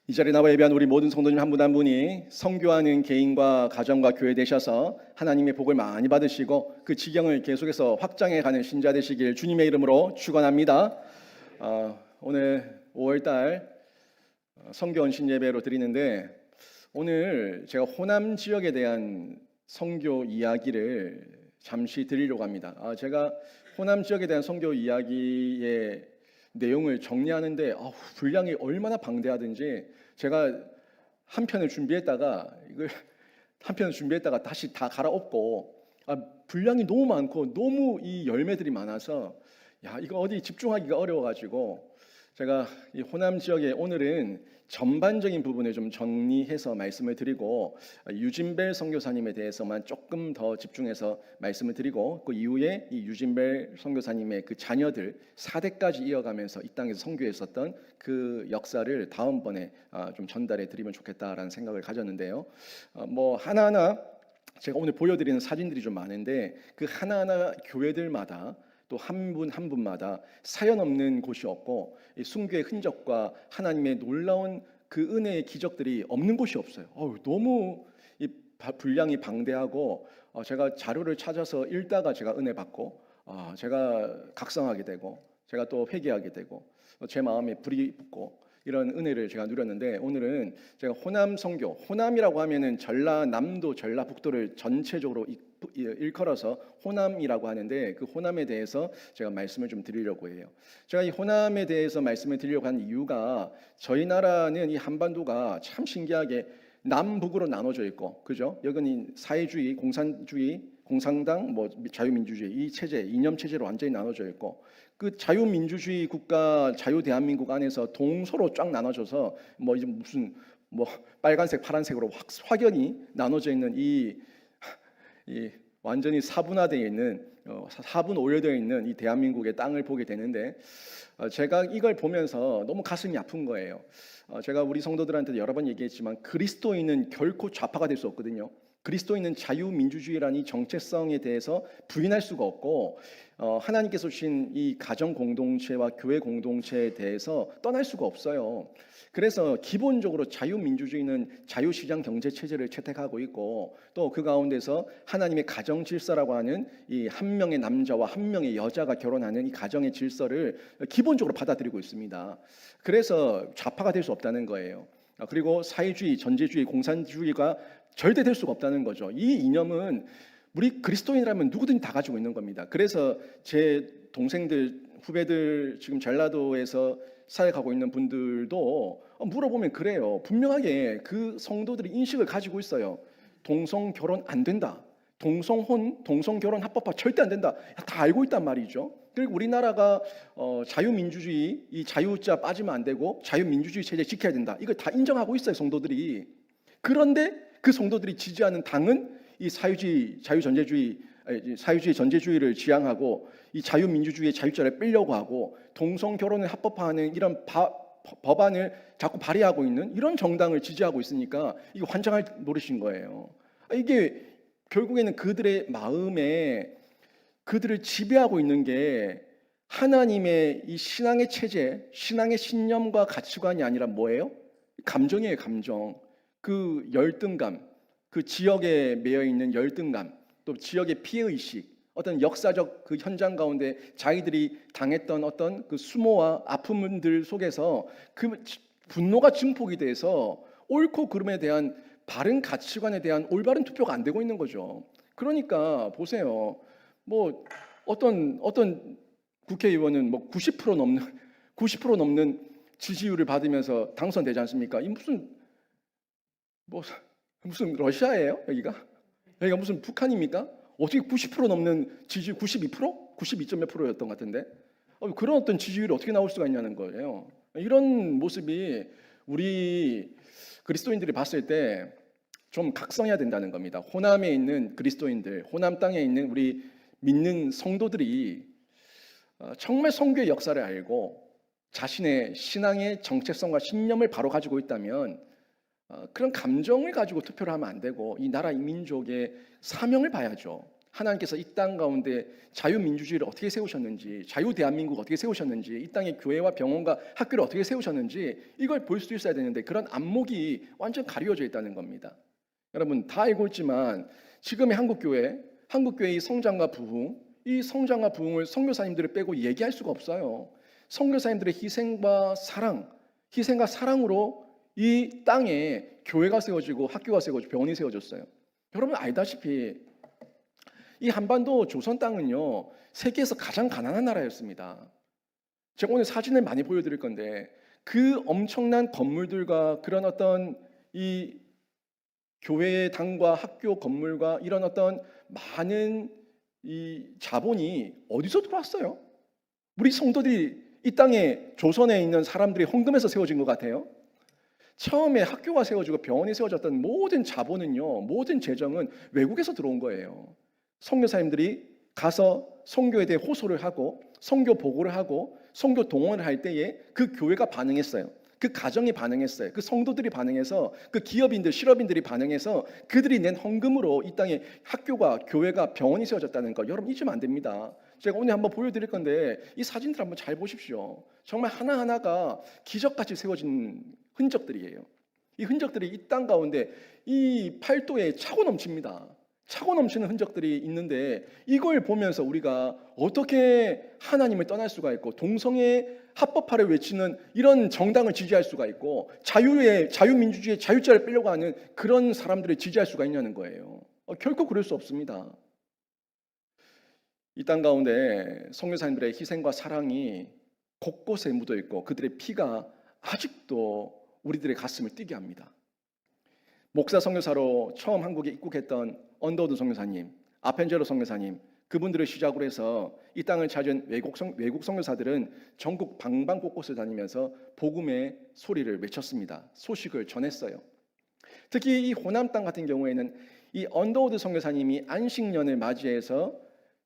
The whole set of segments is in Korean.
이 자리에 나와 예배한 우리 모든 성도님 한 분 한 분이 선교하는 개인과 가정과 교회 되셔서 하나님의 복을 많이 받으시고 그 지경을 계속해서 확장해가는 신자 되시길 주님의 이름으로 축원합니다. 오늘 5월달 선교헌신 예배로 드리는데, 오늘 제가 호남 지역에 대한 선교 이야기를 잠시 드리려고 합니다. 제가 호남 지역에 대한 선교 이야기의 내용을 정리하는데 분량이 얼마나 방대하든지 제가 한 편을 준비했다가 다시 다 갈아엎고, 분량이 너무 많고 너무 이 열매들이 많아서 이거 어디 집중하기가 어려워가지고 제가 이 호남 지역에 오늘은 전반적인 부분을 좀 정리해서 말씀을 드리고, 유진벨 선교사님에 대해서만 조금 더 집중해서 말씀을 드리고, 그 이후에 이 유진벨 선교사님의 그 자녀들 4대까지 이어가면서 이 땅에서 선교했었던 그 역사를 다음번에 좀 전달해 드리면 좋겠다라는 생각을 가졌는데요. 뭐 하나하나 제가 오늘 보여드리는 사진들이 좀 많은데, 그 하나하나 교회들마다 또 한 분 한 분마다 사연 없는 곳이 없고, 이 순교의 흔적과 하나님의 놀라운 그 은혜의 기적들이 없는 곳이 없어요. 너무 이 분량이 방대하고, 제가 자료를 찾아서 읽다가 제가 은혜 받고, 제가 각성하게 되고, 제가 또 회개하게 되고, 제 마음에 불이 붙고, 이런 은혜를 제가 누렸는데, 오늘은 제가 호남 선교, 호남이라고 하면은 전라남도, 전라북도를 전체적으로 일컬어서 호남이라고 하는데, 그 호남에 대해서 제가 말씀을 좀 드리려고 해요. 제가 이 호남에 대해서 말씀을 드리려고 한 이유가, 저희 나라는 이 한반도가 참 신기하게 남북으로 나눠져 있고, 그죠? 여기는 사회주의, 공산주의, 공산당, 뭐 자유민주주의 이 체제, 이념 체제로 완전히 나눠져 있고, 그 자유민주주의 국가, 자유 대한민국 안에서 동서로 쫙 나눠져서 뭐 이제 무슨 뭐 빨간색, 파란색으로 확연히 나눠져 있는 이 완전히 사분화되어 있는, 사분 오열되어 있는 이 대한민국의 땅을 보게 되는데, 제가 이걸 보면서 너무 가슴이 아픈 거예요. 제가 우리 성도들한테도 여러 번 얘기했지만, 그리스도인은 결코 좌파가 될 수 없거든요. 그리스도인은 자유민주주의라는 이 정체성에 대해서 부인할 수가 없고, 하나님께서 주신 이 가정 공동체와 교회 공동체에 대해서 떠날 수가 없어요. 그래서 기본적으로 자유민주주의는 자유시장 경제 체제를 채택하고 있고, 또 그 가운데서 하나님의 가정 질서라고 하는 이 한 명의 남자와 한 명의 여자가 결혼하는 이 가정의 질서를 기본적으로 받아들이고 있습니다. 그래서 좌파가 될 수 없다는 거예요. 그리고 사회주의, 전제주의, 공산주의가 절대 될 수가 없다는 거죠. 이 이념은 우리 그리스도인이라면 누구든지 다 가지고 있는 겁니다. 그래서 제 동생들, 후배들, 지금 전라도에서 사역하고 있는 분들도 물어보면 그래요. 분명하게 그 성도들이 인식을 가지고 있어요. 동성 결혼 안 된다. 동성혼, 동성결혼 합법화 절대 안 된다. 다 알고 있단 말이죠. 그리고 우리나라가 자유민주주의, 이 자유자 빠지면 안 되고 자유민주주의 체제 지켜야 된다. 이걸 다 인정하고 있어요, 성도들이. 그런데 그 성도들이 지지하는 당은 이 사회주의, 사회주의 전제주의를 지향하고, 이 자유민주주의의 자유자를 빼려고 하고, 동성결혼을 합법화하는 이런 법안을 자꾸 발의하고 있는 이런 정당을 지지하고 있으니까 이게 환장할 노릇인 거예요. 이게 결국에는 그들의 마음에, 그들을 지배하고 있는 게 하나님의 이 신앙의 체제, 신앙의 신념과 가치관이 아니라 뭐예요? 감정이에요, 감정. 그 열등감, 그 지역에 매여 있는 열등감, 또 지역의 피해의식, 어떤 역사적 그 현장 가운데 자기들이 당했던 어떤 그 수모와 아픔들 속에서 그 분노가 증폭이 돼서 옳고 그름에 대한 바른 가치관에 대한 올바른 투표가 안 되고 있는 거죠. 그러니까 보세요. 뭐 어떤 국회의원은 뭐 90% 넘는 지지율을 받으면서 당선되지 않습니까? 이 무슨 러시아예요? 여기가 무슨 북한입니까? 어떻게 90% 넘는 지지율, 92%? 92점 몇 프로였던 것 같은데, 그런 어떤 지지율이 어떻게 나올 수가 있냐는 거예요. 이런 모습이 우리 그리스도인들이 봤을 때 좀 각성해야 된다는 겁니다. 호남에 있는 그리스도인들, 호남 땅에 있는 우리 믿는 성도들이 정말 선교의 역사를 알고 자신의 신앙의 정체성과 신념을 바로 가지고 있다면, 그런 감정을 가지고 투표를 하면 안 되고 이 나라 이 민족의 사명을 봐야죠. 하나님께서 이 땅 가운데 자유민주주의를 어떻게 세우셨는지, 자유 대한민국 어떻게 세우셨는지, 이 땅에 교회와 병원과 학교를 어떻게 세우셨는지 이걸 볼 수 있어야 되는데 그런 안목이 완전 가려져 있다는 겁니다. 여러분 다 알고 있지만 지금의 한국교회의 이 성장과 부흥, 이 성장과 부흥을 선교사님들을 빼고 얘기할 수가 없어요. 선교사님들의 희생과 사랑으로 이 땅에 교회가 세워지고 학교가 세워지고 병원이 세워졌어요. 여러분 알다시피 이 한반도 조선 땅은요 세계에서 가장 가난한 나라였습니다. 제가 오늘 사진을 많이 보여드릴 건데 그 엄청난 건물들과 그런 어떤 이 교회당과 학교 건물과 이런 어떤 많은 이 자본이 어디서 들어왔어요? 우리 성도들이 이 땅에 조선에 있는 사람들이 헌금해서 세워진 것 같아요. 처음에 학교가 세워지고 병원이 세워졌던 모든 자본은요, 모든 재정은 외국에서 들어온 거예요. 선교사님들이 가서 선교에 대해 호소를 하고 선교 보고를 하고 선교 동원을 할 때에 그 교회가 반응했어요. 그 가정이 반응했어요. 그 성도들이 반응해서 그 기업인들, 실업인들이 반응해서 그들이 낸 헌금으로 이 땅에 학교가, 교회가, 병원이 세워졌다는 거 여러분 잊으면 안 됩니다. 제가 오늘 한번 보여드릴 건데 이 사진들 한번 잘 보십시오. 정말 하나하나가 기적같이 세워진 흔적들이에요. 이 흔적들이 이 땅 가운데 이 팔도에 차고 넘칩니다. 차고 넘치는 흔적들이 있는데 이걸 보면서 우리가 어떻게 하나님을 떠날 수가 있고 동성애 합법화를 외치는 이런 정당을 지지할 수가 있고 자유민주주의의 자유자를 빼려고 하는 그런 사람들을 지지할 수가 있냐는 거예요. 결코 그럴 수 없습니다. 이 땅 가운데 선교사님들의 희생과 사랑이 곳곳에 묻어 있고 그들의 피가 아직도 우리들의 가슴을 뛰게 합니다. 목사 선교사로 처음 한국에 입국했던 언더우드 선교사님, 아펜제로 선교사님, 그분들을 시작으로 해서 이 땅을 찾은 외국 선교사들은 전국 방방곳곳을 다니면서 복음의 소리를 외쳤습니다. 소식을 전했어요. 특히 이 호남 땅 같은 경우에는 이 언더우드 선교사님이 안식년을 맞이해서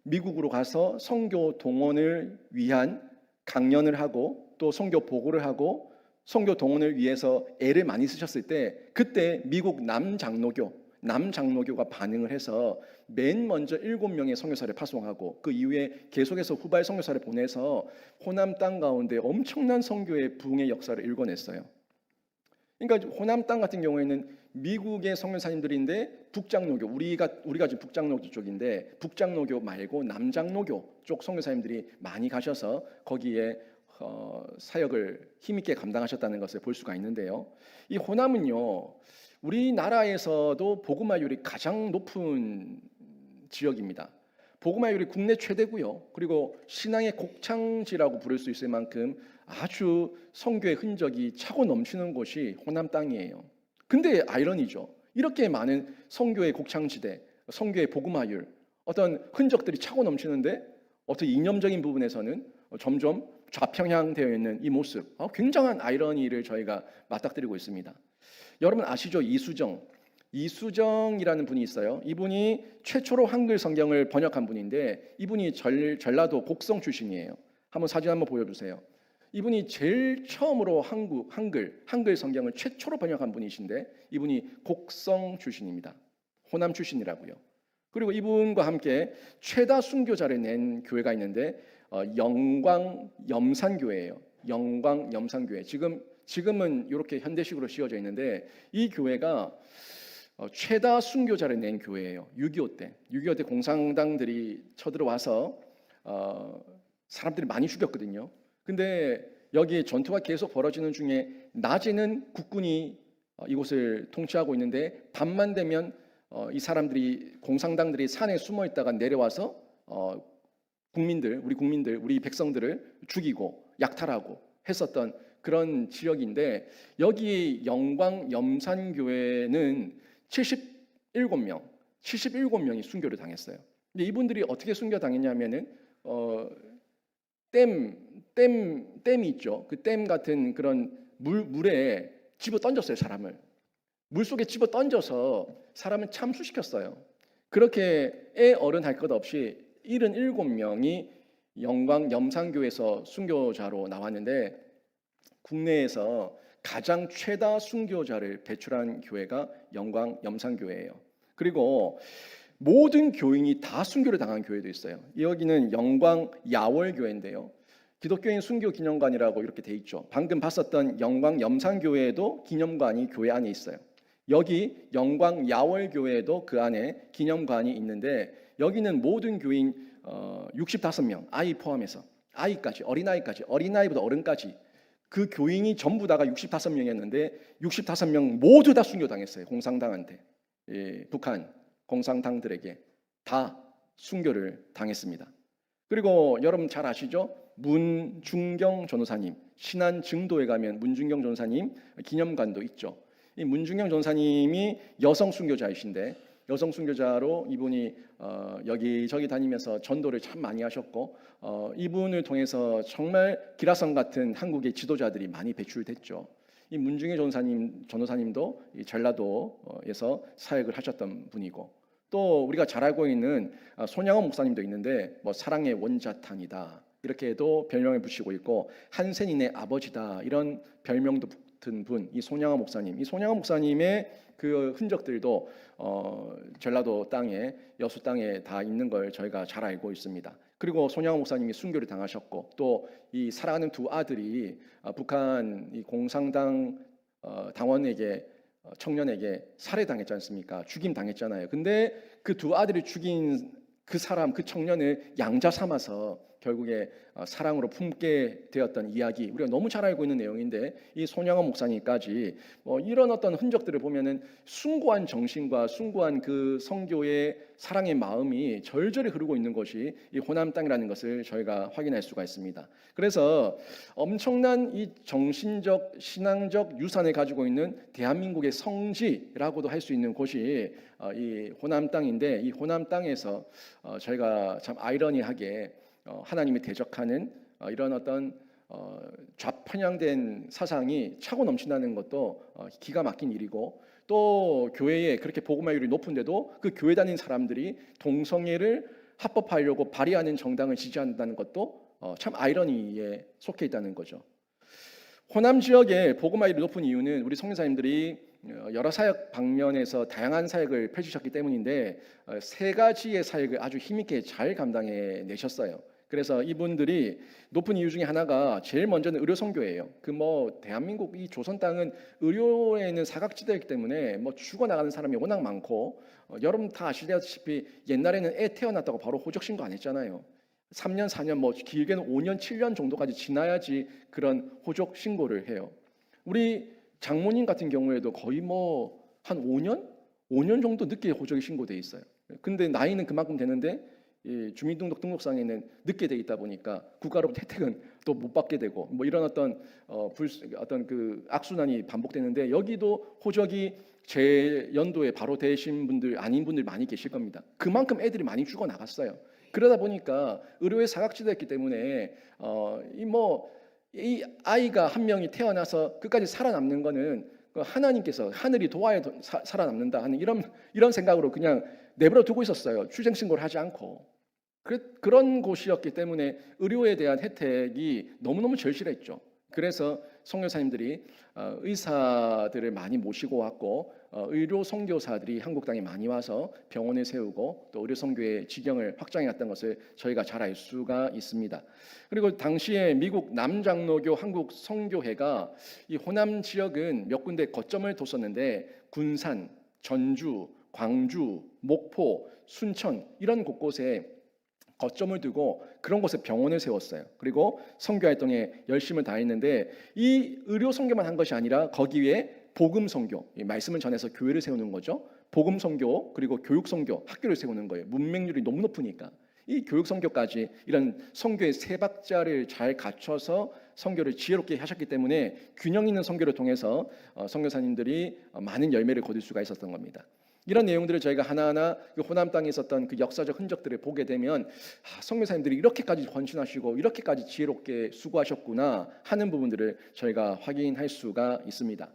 미국으로 가서 선교 동원을 위한 강연을 하고 또 선교 보고를 하고 선교 동원을 위해서 애를 많이 쓰셨을 때 그때 미국 남장로교가 반응을 해서 맨 먼저 7명의 선교사를 파송하고 그 이후에 계속해서 후발 선교사를 보내서 호남 땅 가운데 엄청난 선교의 부흥의 역사를 일궈냈어요. 그러니까 호남 땅 같은 경우에는 미국의 선교사님들인데 북장로교, 우리가 지금 북장로교 쪽인데 북장로교 말고 남장로교 쪽 선교사님들이 많이 가셔서 거기에 사역을 힘있게 감당하셨다는 것을 볼 수가 있는데요. 이 호남은요, 우리나라에서도 복음화율이 가장 높은 지역입니다. 복음화율이 국내 최대고요. 그리고 신앙의 곡창지라고 부를 수 있을 만큼 아주 선교의 흔적이 차고 넘치는 곳이 호남 땅이에요. 근데 아이러니죠. 이렇게 많은 선교의 곡창지대, 선교의 복음화율, 어떤 흔적들이 차고 넘치는데 어떤 이념적인 부분에서는 점점 좌평향되어 있는 이 모습, 굉장한 아이러니를 저희가 맞닥뜨리고 있습니다. 여러분 아시죠? 이수정이라는 분이 있어요. 이분이 최초로 한글 성경을 번역한 분인데 이분이 전라도 곡성 출신이에요. 한번 사진 한번 보여주세요. 이분이 제일 처음으로 한글 성경을 최초로 번역한 분이신데 이분이 곡성 출신입니다. 호남 출신이라고요. 그리고 이분과 함께 최다 순교자를 낸 교회가 있는데 영광 염산교회예요. 영광 염산교회. 지금은 이렇게 현대식으로 씌워져 있는데 이 교회가 최다 순교자를 낸 교회예요. 6.25 때 공산당들이 쳐들어와서 사람들이 많이 죽였거든요. 근데 여기 전투가 계속 벌어지는 중에 낮에는 국군이 이곳을 통치하고 있는데 밤만 되면 이 사람들이 공산당들이 산에 숨어 있다가 내려와서 우리 백성들을 죽이고 약탈하고 했었던 그런 지역인데 여기 영광 염산교회는 77명이 순교를 당했어요. 근데 이분들이 어떻게 순교 당했냐면은 댐이 있죠. 그 댐 같은 그런 물에 집어 던졌어요, 사람을. 물 속에 집어 던져서 사람을 참수시켰어요. 그렇게 어른 할 것 없이 77명이 영광 염산교에서 순교자로 나왔는데 국내에서 가장 최다 순교자를 배출한 교회가 영광 염산교회예요. 그리고 모든 교인이 다 순교를 당한 교회도 있어요. 여기는 영광 야월 교회인데요. 기독교인 순교 기념관이라고 이렇게 돼 있죠. 방금 봤었던 영광 염산교회에도 기념관이 교회 안에 있어요. 여기 영광 야월 교회에도 그 안에 기념관이 있는데 여기는 모든 교인 65명, 아이 포함해서 아이까지, 어린아이까지, 어린아이보다 어른까지 그 교인이 전부 다가 65명이었는데 65명 모두 다 순교당했어요. 공산당한테. 북한 공산당들에게 다 순교를 당했습니다. 그리고 여러분 잘 아시죠? 문중경 전도사님, 신안 증도에 가면 문중경 전도사님 기념관도 있죠. 이 문중경 전도사님이 여성 순교자이신데 여성 순교자로 이분이 여기저기 다니면서 전도를 참 많이 하셨고 이분을 통해서 정말 기라성 같은 한국의 지도자들이 많이 배출됐죠. 이 문중경 전도사님도 이 전라도에서 사역을 하셨던 분이고 또 우리가 잘 알고 있는 손양원 목사님도 있는데 뭐 사랑의 원자탄이다 이렇게도 별명을 붙이고 있고 한센인의 아버지다 이런 별명도 붙은 분 이 손양원 목사님. 이 손양원 목사님의 그 흔적들도 전라도 땅에 여수 땅에 다 있는 걸 저희가 잘 알고 있습니다. 그리고 손양원 목사님이 순교를 당하셨고 또 이 사랑하는 두 아들이 북한 이 공산당 당원에게 청년에게 살해당했지 않습니까? 죽임 당했잖아요. 근데 그 두 아들이 죽인 그 사람, 그 청년을 양자 삼아서 결국에 사랑으로 품게 되었던 이야기 우리가 너무 잘 알고 있는 내용인데 이 손양원 목사님까지 이런 어떤 흔적들을 보면은 숭고한 정신과 숭고한 그 선교의 사랑의 마음이 절절히 흐르고 있는 것이 이 호남 땅이라는 것을 저희가 확인할 수가 있습니다. 그래서 엄청난 이 정신적 신앙적 유산을 가지고 있는 대한민국의 성지라고도 할 수 있는 곳이 이 호남 땅인데 이 호남 땅에서 저희가 참 아이러니하게 하나님이 대적하는 이런 어떤 좌편향된 사상이 차고 넘친다는 것도 기가 막힌 일이고 또 교회에 그렇게 복음화율이 높은데도 그 교회 다니는 사람들이 동성애를 합법화하려고 발의하는 정당을 지지한다는 것도 참 아이러니에 속해 있다는 거죠. 호남 지역에 복음화율이 높은 이유는 우리 성교사님들이 여러 사역 방면에서 다양한 사역을 펼치셨기 때문인데 세 가지의 사역을 아주 힘있게 잘 감당해 내셨어요. 그래서 이분들이 높은 이유 중에 하나가 제일 먼저는 의료 선교예요. 그 대한민국 이 조선 땅은 의료에는 사각지대이기 때문에 죽어 나가는 사람이 워낙 많고 여러분 다 아시다시피 옛날에는 애 태어났다고 바로 호적 신고 안 했잖아요. 3년, 4년, 길게는 5년, 7년 정도까지 지나야지 그런 호적 신고를 해요. 우리 장모님 같은 경우에도 거의 한 5년 정도 늦게 호적이 신고돼 있어요. 근데 나이는 그만큼 되는데 주민등록상에는 늦게 돼 있다 보니까 국가로부터 혜택은 또 못 받게 되고 이런 어떤 그 악순환이 반복되는데 여기도 호적이 제 연도에 바로 되신 분들 아닌 분들 많이 계실 겁니다. 그만큼 애들이 많이 죽어 나갔어요. 그러다 보니까 의료의 사각지대였기 때문에 이 아이가 한 명이 태어나서 끝까지 살아남는 거는 하나님께서 하늘이 도와야 살아남는다 하는 이런 생각으로 그냥 내버려 두고 있었어요. 출생 신고를 하지 않고. 그런 곳이었기 때문에 의료에 대한 혜택이 너무너무 절실했죠. 그래서 선교사님들이 의사들을 많이 모시고 왔고 의료 선교사들이 한국 땅에 많이 와서 병원을 세우고 또 의료 선교의 지경을 확장해 갔던 것을 저희가 잘 알 수가 있습니다. 그리고 당시에 미국 남장로교 한국 선교회가 이 호남 지역은 몇 군데 거점을 뒀었는데 군산, 전주, 광주, 목포, 순천 이런 곳곳에 거점을 두고 그런 곳에 병원을 세웠어요. 그리고 선교 활동에 열심을 다했는데 이 의료 선교만 한 것이 아니라 거기 위에 복음 선교, 말씀을 전해서 교회를 세우는 거죠. 복음 선교 그리고 교육 선교, 학교를 세우는 거예요. 문맹률이 너무 높으니까 이 교육 선교까지 이런 선교의 세 박자를 잘 갖춰서 선교를 지혜롭게 하셨기 때문에 균형 있는 선교를 통해서 선교사님들이 많은 열매를 거둘 수가 있었던 겁니다. 이런 내용들을 저희가 하나하나 그 호남 땅에 있었던 그 역사적 흔적들을 보게 되면 선교사님들이 이렇게까지 헌신하시고 이렇게까지 지혜롭게 수고하셨구나 하는 부분들을 저희가 확인할 수가 있습니다.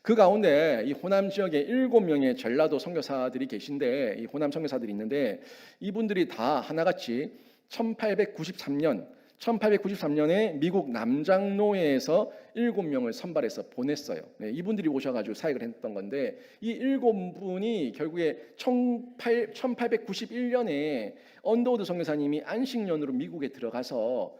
그 가운데 이 호남 지역에 7명의 전라도 선교사들이 계신데 이 호남 선교사들이 있는데 이분들이 다 하나같이 1893년 1893년에 미국 남장로회에서 7명을 선발해서 보냈어요. 네, 이분들이 오셔가지고 사역을 했던 건데 이 7분이 결국에 1891년에 언더우드 선교사님이 안식년으로 미국에 들어가서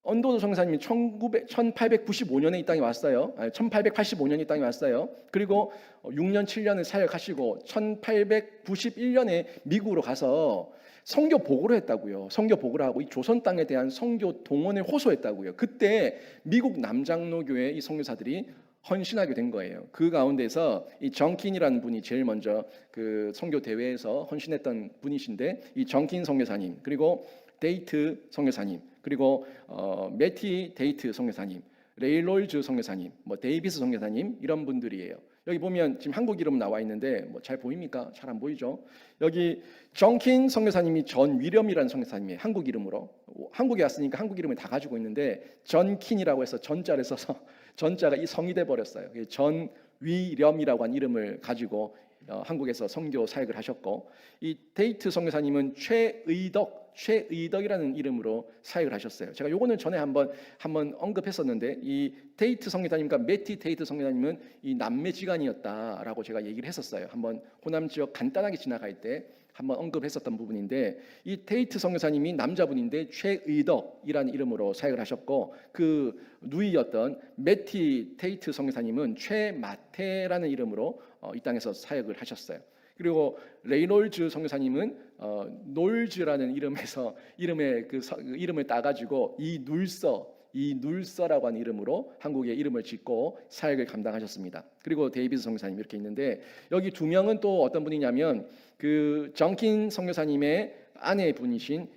언더우드 선교사님이 1895년에 이 땅에 왔어요. 1885년에 이 땅에 왔어요. 그리고 6년 7년을 사역하시고 1891년에 미국으로 가서 선교 보고를 했다고요. 선교 보고를 하고 이 조선 땅에 대한 선교 동원을 호소했다고요. 그때 미국 남장로교회 이 선교사들이 헌신하게 된 거예요. 그 가운데서 이 정킨이라는 분이 제일 먼저 그 선교 대회에서 헌신했던 분이신데 이 정킨 선교사님 그리고 데이트 선교사님 그리고 매티 데이트 선교사님, 레일롤즈 선교사님, 데이비스 선교사님 이런 분들이에요. 여기 보면 지금 한국 이름 나와 있는데 잘 보입니까? 잘 안 보이죠? 여기 정킨 선교사님이 전 위렴이라는 선교사님이에요. 한국 이름으로 한국에 왔으니까 한국 이름을 다 가지고 있는데 전킨이라고 해서 전자를 써서 전자가 이 성이 돼 버렸어요. 전 위렴이라고 한 이름을 가지고 한국에서 선교 사역을 하셨고 이 데이트 선교사님은 최의덕이라는 이름으로 사역을 하셨어요. 제가 요거는 전에 한번 언급했었는데 이 데이트 선교사님과 매티 데이트 선교사님은 이 남매지간이었다라고 제가 얘기를 했었어요. 한번 호남 지역 간단하게 지나갈 때 한번 언급했었던 부분인데 이 데이트 선교사님이 남자분인데 최의덕이라는 이름으로 사역을 하셨고 그 누이였던 매티 데이트 선교사님은 최마태라는 이름으로 이 땅에서 사역을 하셨어요. 그리고 레이놀즈 선교사님은 놀즈라는 이름을 따가지고 이눌서라고 하는 이름으로 한국의 이름을 짓고 사역을 감당하셨습니다. 그리고 데이비드 선교사님 이렇게 있는데 여기 두 명은 또 어떤 분이냐면 그 정킨 선교사님의 아내분이신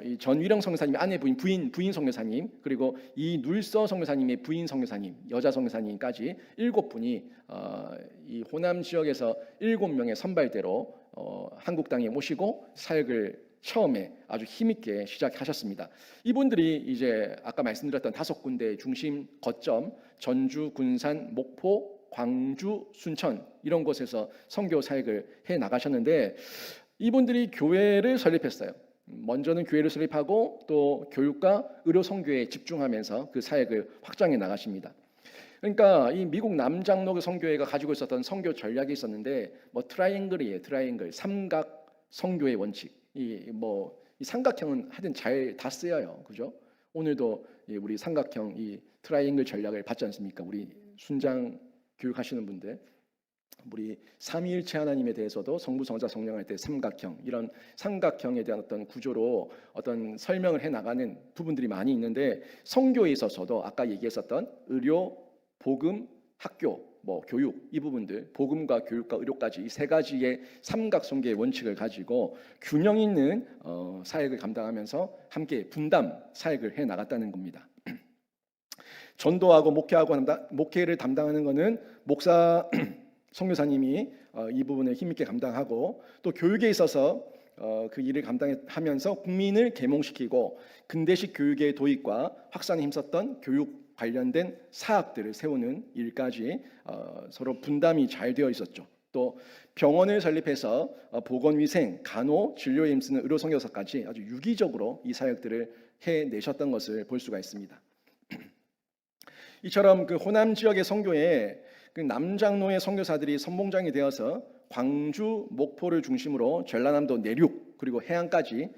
이 전위령 선교사님의 아내분 부인 선교사님 그리고 이 눌서 선교사님의 부인 선교사님 여자 선교사님까지 7분이 이 호남 지역에서 7명의 선발대로 한국 땅에 모시고 사역을 처음에 아주 힘있게 시작하셨습니다. 이분들이 이제 아까 말씀드렸던 5군데의 중심 거점 전주, 군산, 목포, 광주, 순천 이런 곳에서 선교 사역을 해 나가셨는데 이분들이 교회를 설립했어요. 먼저는 교회를 설립하고 또 교육과 의료 선교에 집중하면서 그 사역을 확장해 나가십니다. 그러니까 이 미국 남장로 선교회가 가지고 있었던 선교 전략이 있었는데 트라이앵글 삼각 선교의 원칙. 이 삼각형은 하여튼 잘 다 쓰여요. 그죠? 오늘도 우리 삼각형 이 트라이앵글 전략을 받지 않습니까? 우리 순장 교육하시는 분들 우리 삼위일체 하나님에 대해서도 성부 성자 성령할 때 삼각형 이런 삼각형에 대한 어떤 구조로 어떤 설명을 해 나가는 부분들이 많이 있는데 선교에 있어서도 아까 얘기했었던 의료, 복음, 학교, 교육 이 부분들 복음과 교육과 의료까지 이 세 가지의 삼각 선교의 원칙을 가지고 균형 있는 사역을 감당하면서 함께 분담 사역을 해 나갔다는 겁니다. 전도하고 목회를 담당하는 것은 목사 선교사님이 이 부분을 힘있게 감당하고 또 교육에 있어서 그 일을 감당하면서 국민을 계몽시키고 근대식 교육의 도입과 확산에 힘썼던 교육 관련된 사학들을 세우는 일까지 서로 분담이 잘 되어 있었죠. 또 병원을 설립해서 보건위생, 간호, 진료에 힘쓰는 의료 선교사까지 아주 유기적으로 이 사역들을 해내셨던 것을 볼 수가 있습니다. 이처럼 그 호남 지역의 선교에 그 남장로의 선교사들이 선봉장이 되어서 광주, 목포를 중심으로 전라남도 내륙 그리고 해안까지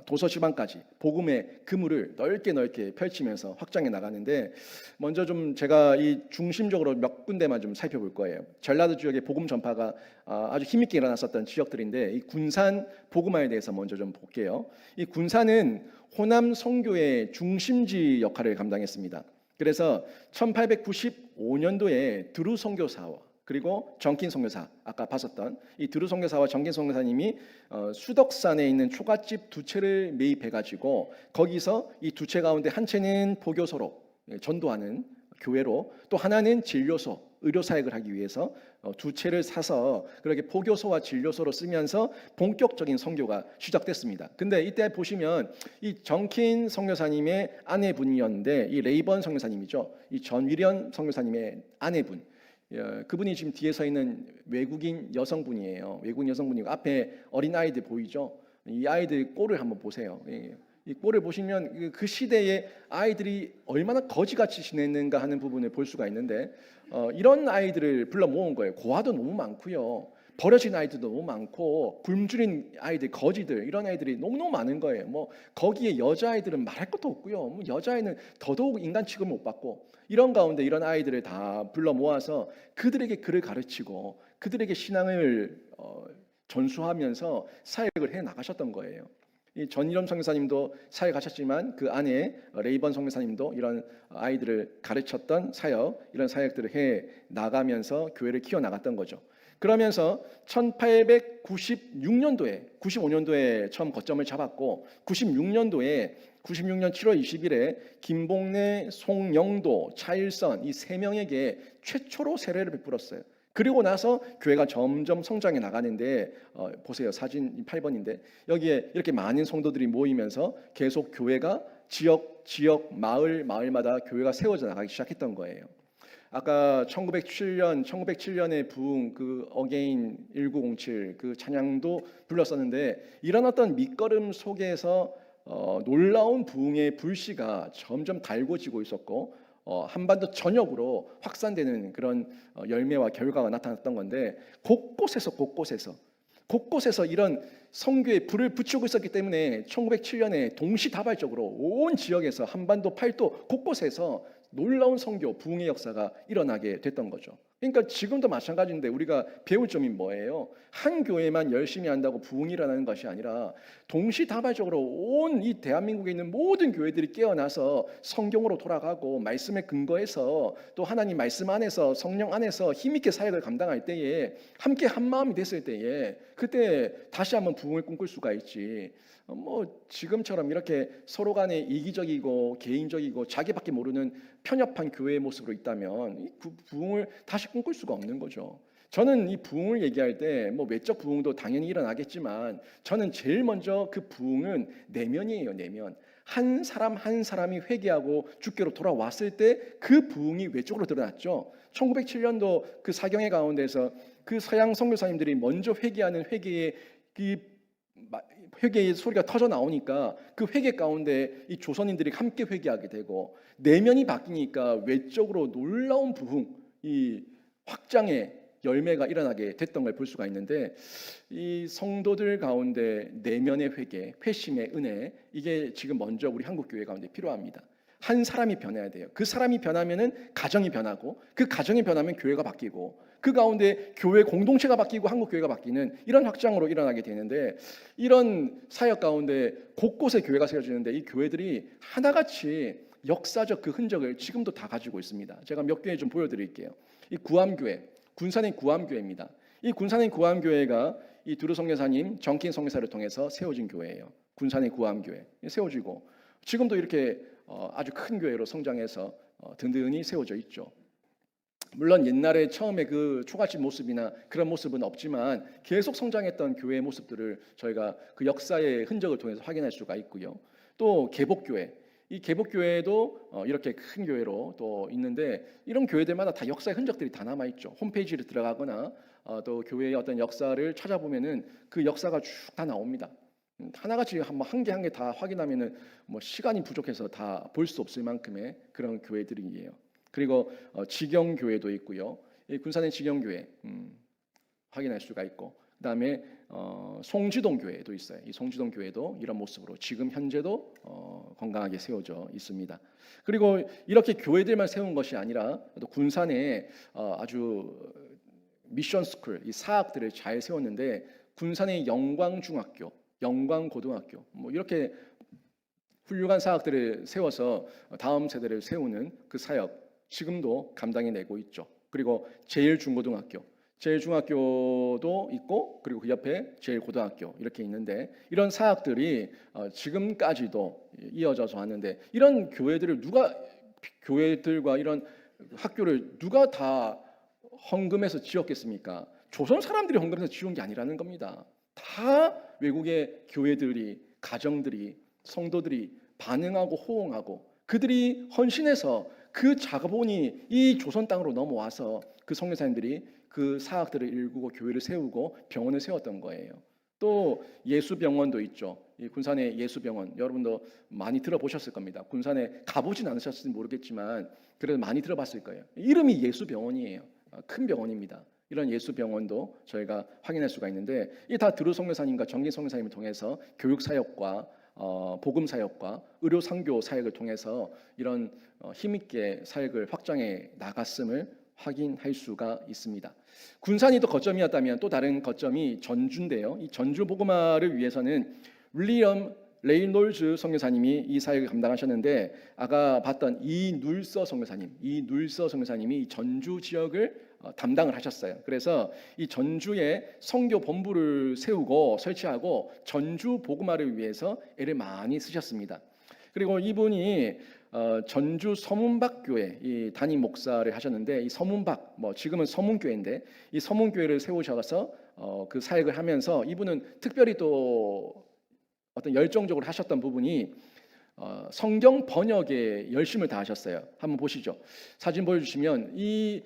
도서지방까지 복음의 그물을 넓게 펼치면서 확장해 나가는데 먼저 좀 제가 이 중심적으로 몇 군데만 좀 살펴볼 거예요. 전라도 지역의 복음 전파가 아주 힘있게 일어났었던 지역들인데 이 군산 복음화에 대해서 먼저 좀 볼게요. 이 군산은 호남 선교의 중심지 역할을 감당했습니다. 그래서 1895년도에 드루 선교사와 그리고 정킨 선교사 아까 봤었던 이 드루 선교사와 정킨 선교사님이 수덕산에 있는 초가집 2채를 매입해가지고 거기서 이 2채 가운데 한 채는 포교소로 전도하는 교회로 또 하나는 진료소 의료 사역을 하기 위해서 2채를 사서 그렇게 포교소와 진료소로 쓰면서 본격적인 선교가 시작됐습니다. 근데 이때 보시면 이 정킨 선교사님의 아내분이었는데 이 레이번 선교사님이죠. 이 전위련 선교사님의 아내분. 그분이 지금 뒤에 서 있는 외국인 여성분이에요. 외국인 여성분이고 앞에 어린 아이들 보이죠? 이 아이들 꼴을 한번 보세요. 이 꼴을 보시면 그 시대의 아이들이 얼마나 거지같이 지냈는가 하는 부분을 볼 수가 있는데 이런 아이들을 불러 모은 거예요. 고아도 너무 많고요. 버려진 아이들도 너무 많고 굶주린 아이들, 거지들 이런 아이들이 너무너무 많은 거예요. 뭐 거기에 여자아이들은 말할 것도 없고요. 뭐 여자아이는 더더욱 인간 취급을 못 받고 이런 가운데 이런 아이들을 다 불러 모아서 그들에게 글을 가르치고 그들에게 신앙을 전수하면서 사역을 해 나가셨던 거예요. 이 전일험 선교사님도 사역 하셨지만 그 안에 레이번 선교사님도 이런 아이들을 가르쳤던 사역, 이런 사역들을 해 나가면서 교회를 키워 나갔던 거죠. 그러면서 1896년도에 95년도에 처음 거점을 잡았고 96년 7월 20일에 김봉래, 송영도, 차일선 이 세 명에게 최초로 세례를 베풀었어요. 그리고 나서 교회가 점점 성장해 나가는데 보세요. 사진 8번인데 여기에 이렇게 많은 성도들이 모이면서 계속 교회가 지역 마을마다 교회가 세워져 나가기 시작했던 거예요. 아까 1907년에 부흥 그 어게인 1907 그 찬양도 불렀었는데 이런 어떤 밑거름 속에서 놀라운 부흥의 불씨가 점점 달궈지고 있었고 한반도 전역으로 확산되는 그런 열매와 결과가 나타났던 건데 곳곳에서 이런 선교에 불을 붙이고 있었기 때문에 1907년에 동시다발적으로 온 지역에서 한반도 팔도 곳곳에서 놀라운 선교 부흥의 역사가 일어나게 됐던 거죠. 그러니까 지금도 마찬가지인데 우리가 배울 점이 뭐예요? 한 교회만 열심히 한다고 부흥이 일어나는 것이 아니라 동시다발적으로 온 이 대한민국에 있는 모든 교회들이 깨어나서 성경으로 돌아가고 말씀에 근거해서 또 하나님 말씀 안에서 성령 안에서 힘있게 사역을 감당할 때에 함께 한 마음이 됐을 때에 그때 다시 한번 부흥을 꿈꿀 수가 있지. 뭐 지금처럼 이렇게 서로 간에 이기적이고 개인적이고 자기밖에 모르는 편협한 교회의 모습으로 있다면 이 부흥을 다시 꿈꿀 수가 없는 거죠. 저는 이 부흥을 얘기할 때 뭐 외적 부흥도 당연히 일어나겠지만 저는 제일 먼저 그 부흥은 내면이에요. 내면. 한 사람 한 사람이 회개하고 주께로 돌아왔을 때 그 부흥이 외적으로 드러났죠. 1907년도 그 사경회 가운데서 그 서양 선교사님들이 먼저 회개하는 회개의 소리가 터져 나오니까 그 회개 가운데 이 조선인들이 함께 회개하게 되고 내면이 바뀌니까 외적으로 놀라운 부흥, 이 확장의 열매가 일어나게 됐던 걸 볼 수가 있는데 이 성도들 가운데 내면의 회개, 회심의 은혜 이게 지금 먼저 우리 한국 교회 가운데 필요합니다. 한 사람이 변해야 돼요. 그 사람이 변하면은 가정이 변하고 그 가정이 변하면 교회가 바뀌고 그 가운데 교회 공동체가 바뀌고 한국 교회가 바뀌는 이런 확장으로 일어나게 되는데 이런 사역 가운데 곳곳에 교회가 세워지는데 이 교회들이 하나같이 역사적 그 흔적을 지금도 다 가지고 있습니다. 제가 몇 개 좀 보여드릴게요. 이 구암교회, 군산의 구암교회입니다. 이 군산의 구암교회가 이 두루 선교사님, 정킨 선교사를 통해서 세워진 교회예요. 군산의 구암교회 세워지고 지금도 이렇게 아주 큰 교회로 성장해서 든든히 세워져 있죠. 물론 옛날에 처음에 그 초가집 모습이나 그런 모습은 없지만 계속 성장했던 교회의 모습들을 저희가 그 역사의 흔적을 통해서 확인할 수가 있고요. 또 개복교회, 이 개복교회도 이렇게 큰 교회로 또 있는데 이런 교회들마다 다 역사의 흔적들이 다 남아 있죠. 홈페이지를 들어가거나 또 교회의 어떤 역사를 찾아보면은 그 역사가 쭉 다 나옵니다. 하나같이 한 개 한 개 다 확인하면은 뭐 시간이 부족해서 다 볼 수 없을 만큼의 그런 교회들이에요. 그리고 직영교회도 있고요. 이 군산의 직영교회 확인할 수가 있고 그다음에 송지동 교회도 있어요. 이 송지동 교회도 이런 모습으로 지금 현재도 건강하게 세워져 있습니다. 그리고 이렇게 교회들만 세운 것이 아니라 또 군산에 아주 미션 스쿨 이 사학들을 잘 세웠는데 군산의 영광중학교, 영광고등학교 뭐 이렇게 훌륭한 사학들을 세워서 다음 세대를 세우는 그 사역 지금도 감당해내고 있죠. 그리고 제일중고등학교도 있고 그리고 그 옆에 제일고등학교 이렇게 있는데 이런 사학들이 지금까지도 이어져서 왔는데 이런 교회들과 이런 학교를 누가 다 헌금해서 지었겠습니까? 조선 사람들이 헌금해서 지은 게 아니라는 겁니다. 다 외국의 교회들이 가정들이 성도들이 반응하고 호응하고 그들이 헌신해서 그 자본이 이 조선 땅으로 넘어와서 그 선교사님들이 그 사학들을 일구고 교회를 세우고 병원을 세웠던 거예요. 또 예수병원도 있죠. 이 군산의 예수병원, 여러분도 많이 들어보셨을 겁니다. 군산에 가보진 않으셨을지 모르겠지만 그래도 많이 들어봤을 거예요. 이름이 예수병원이에요. 큰 병원입니다. 이런 예수병원도 저희가 확인할 수가 있는데, 이 다 드루 선교사님과 정기 선교사님을 통해서 교육 사역과 복음 사역과 의료 상교 사역을 통해서 이런 힘있게 사역을 확장해 나갔음을 확인할 수가 있습니다. 군산이 또 거점이었다면 또 다른 거점이 전주인데요. 이 전주 복음화를 위해서는 윌리엄 레이놀즈 선교사님이 이 사역을 감당하셨는데, 아까 봤던 이눌서 선교사님이 이 전주 지역을 담당을 하셨어요. 그래서 이 전주에 선교 본부를 세우고 설치하고 전주 복음화를 위해서 애를 많이 쓰셨습니다. 그리고 이분이 전주 서문박 교회 이 담임 목사를 하셨는데, 이 서문박 지금은 서문교회인데 이 서문교회를 세우셔서 그 사역을 하면서 이분은 특별히 또 어떤 열정적으로 하셨던 부분이 성경 번역에 열심을 다하셨어요. 한번 보시죠. 사진 보여주시면 이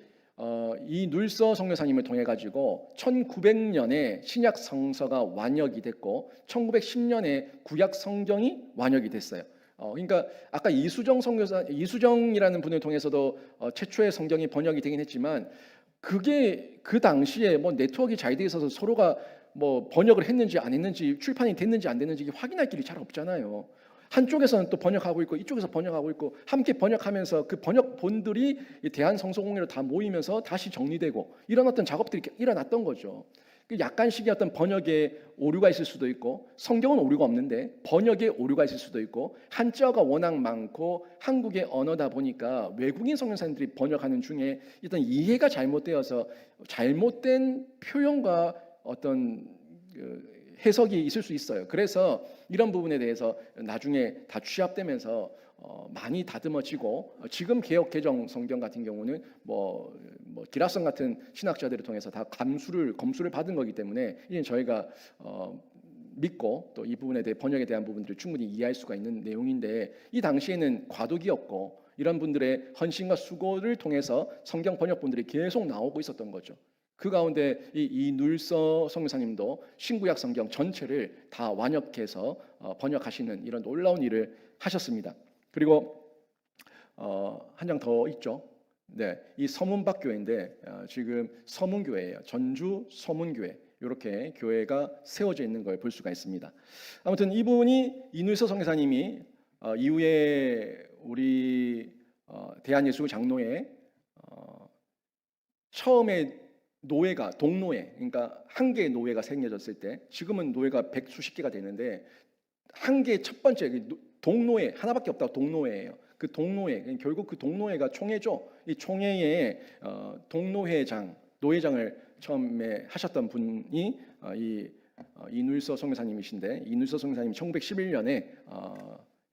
눌서 선교사님을 통해 가지고 1900년에 신약 성서가 완역이 됐고 1910년에 구약 성경이 완역이 됐어요. 그러니까 아까 이수정이라는 분을 통해서도 최초의 성경이 번역이 되긴 했지만, 그게 그 당시에 네트워크가 잘 돼 있어서 서로가 번역을 했는지 안 했는지, 출판이 됐는지 안 됐는지 확인할 길이 잘 없잖아요. 한쪽에서는 또 번역하고 있고 이쪽에서 번역하고 있고 함께 번역하면서 그 번역본들이 대한성서공회로 다 모이면서 다시 정리되고 이런 어떤 작업들이 일어났던 거죠. 약간씩의 어떤 번역에 오류가 있을 수도 있고, 성경은 오류가 없는데 번역에 오류가 있을 수도 있고, 한자가 워낙 많고 한국의 언어다 보니까 외국인 선교사님들이 번역하는 중에 일단 이해가 잘못되어서 잘못된 표현과 어떤 해석이 있을 수 있어요. 그래서 이런 부분에 대해서 나중에 다 취합되면서 많이 다듬어지고, 지금 개역 개정 성경 같은 경우는 기라성 같은 신학자들을 통해서 다 검수를 받은 거기 때문에 이제 저희가 믿고 또 이 부분에 대해 번역에 대한 부분들을 충분히 이해할 수가 있는 내용인데, 이 당시에는 과도기였고 이런 분들의 헌신과 수고를 통해서 성경 번역본들이 계속 나오고 있었던 거죠. 그 가운데 이 눌서 선교사님도 신구약 성경 전체를 다 완역해서 번역하시는 이런 놀라운 일을 하셨습니다. 그리고 한 장 더 있죠. 네, 이 서문박 교회인데 지금 서문교회예요. 전주 서문교회, 이렇게 교회가 세워져 있는 걸 볼 수가 있습니다. 아무튼 이분이 이눌서 선교사님이 이후에 우리 대한예수교 장로회 처음에 노회가 동노회, 그러니까 한 개의 노회가 생겨졌을 때, 지금은 노회가 100수십 개가 되는데 한 개 첫 번째 동노회 하나밖에 없다고 동노회예요. 그 동노회, 결국 그 동노회가 총회죠. 이 총회의 노회장을 처음에 하셨던 분이 이눌서 선교사님이신데, 이눌서 선교사님이 1911년에